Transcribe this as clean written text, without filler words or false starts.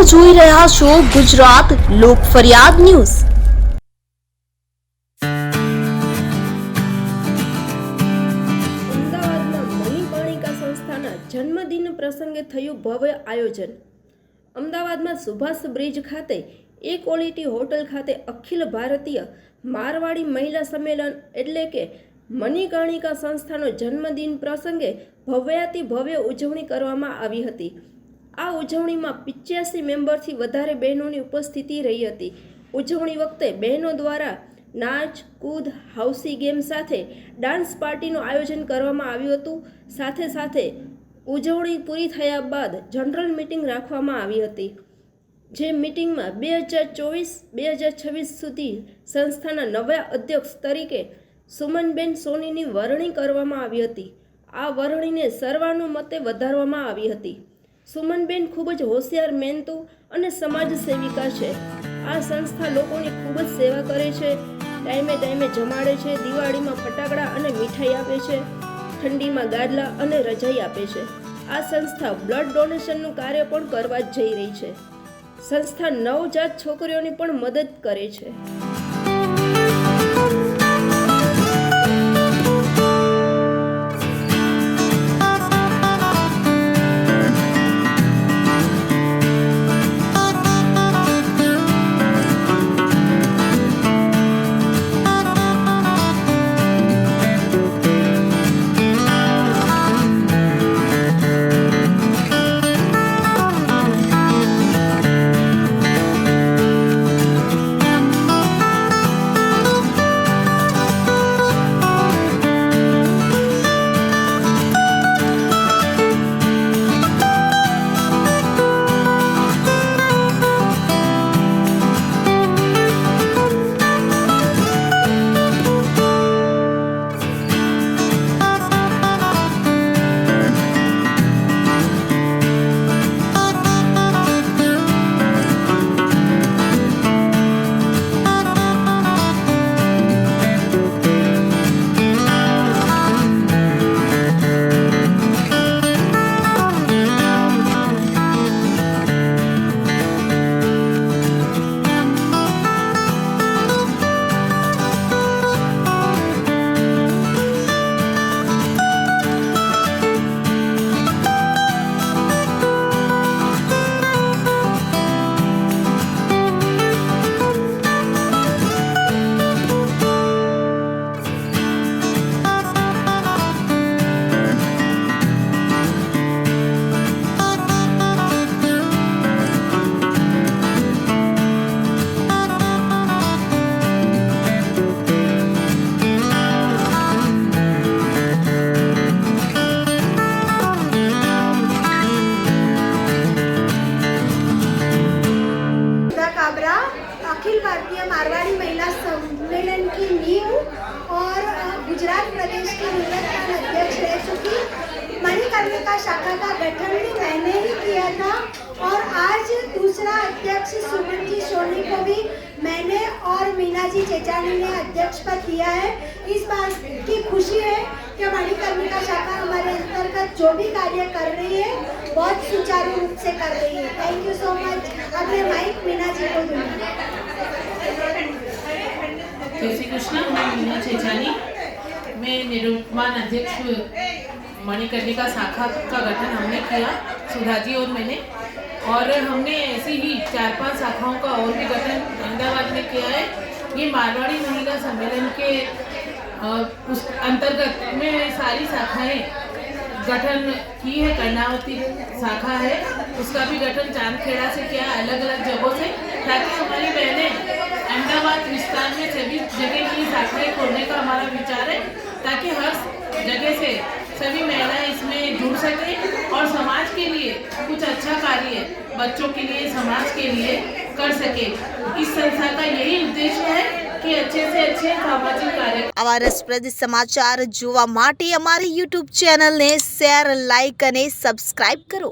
જોઈ રહ્યા છો ગુજરાત લોક ફરિયાદ ન્યૂઝ। અમદાવાદમાં મણિકર્ણિકા સંસ્થાના જન્મદિન પ્રસંગે થયું ભવ્ય આયોજન। અમદાવાદમાં સુભાષ બ્રિજ ખાતે ઇક્વાલિટી હોટલ ખાતે અખિલ ભારતીય મારવાડી મહિલા સંમેલન એટલે કે મણિકર્ણિકા સંસ્થાનો જન્મદિન પ્રસંગે ભવ્યાતિ ભવ્ય ઉજવણી કરવામાં આવી હતી। આ ઉજવણીમાં 85 મેમ્બરથી વધારે બહેનોની ઉપસ્થિતિ રહી હતી। ઉજવણી વખતે બહેનો દ્વારા નાચ કૂદ હાઉસી ગેમ સાથે ડાન્સ પાર્ટીનું આયોજન કરવામાં આવ્યું હતું। સાથે સાથે ઉજવણી પૂરી થયા બાદ જનરલ મીટિંગ રાખવામાં આવી હતી, જે મીટિંગમાં 2024-2026 સુધી સંસ્થાના નવા અધ્યક્ષ તરીકે સુમનબેન સોનીની વરણી કરવામાં આવી હતી। આ વરણીને સર્વાનુમતે વધારવામાં આવી હતી। સુમનબેન ખૂબ જ હોશિયાર, મહેનતુ અને સમાજ સેવિકા છે। આ સંસ્થા લોકોની ખૂબ જ સેવા કરે છે, ટાઈમે જમાડે છે, દિવાળીમાં ફટાકડા અને મીઠાઈ આપે છે, ઠંડીમાં ગાદલા અને રજાઈ આપે છે। આ સંસ્થા બ્લડ ડોનેશનનું કાર્ય પણ કરવા જઈ રહી છે। સંસ્થા નવજાત છોકરીઓની પણ મદદ કરે છે। अखिल भारतीय मारवाड़ी महिला सम्मेलन की नींव और गुजरात प्रदेश की निवर्तमान अध्यक्ष रह चुकी मणिकर्णिका शाखा का गठन भी मैंने ही किया था और आज दूसरा अध्यक्ष सुमन जी सोनी को भी मैंने और मीना जी चेचानी ने अध्यक्ष पद दिया है। इस बात की खुशी है कि मणिकर्णिका शाखा हमारे अंतर्गत जो भी कार्य कर रही है बहुत सुचारू रूप से कर रही है। Thank you so much. अब मैं माइक मीना जी को दूंगी। जय श्री कृष्ण। मैं मीना चेचानी, मैं निरुपमान अध्यक्ष मणिकर्णिका शाखा का गठन हमने किया, सुधा जी और मैंने, और हमने ऐसी ही 4-5 शाखाओं का और भी गठन अहमदाबाद में किया है। ये मारवाड़ी महिला सम्मेलन के उस अंतर्गत में सारी शाखाएं गठन की है। कर्णावती शाखा है, उसका भी गठन चांदखेड़ा से किया, अलग अलग जगहों से, ताकि हमारी बहनें अहमदाबाद विस्तार में सभी जगह की शाखाएं खोलने का हमारा विचार है, ताकि हर जगह से सभी महिलाएं इसमें जुड़ सकें और समाज के लिए कुछ अच्छा कार्य बच्चों के लिए, समाज के लिए कर सके। इस संस्था का यही उद्देश्य है कि अच्छे से अच्छे सामाजिक कार्य। આવા રસપ્રદ સમાચાર જોવા માટે અમારી YouTube ચેનલને શેર, લાઇક અને સબસ્ક્રાઇબ કરો।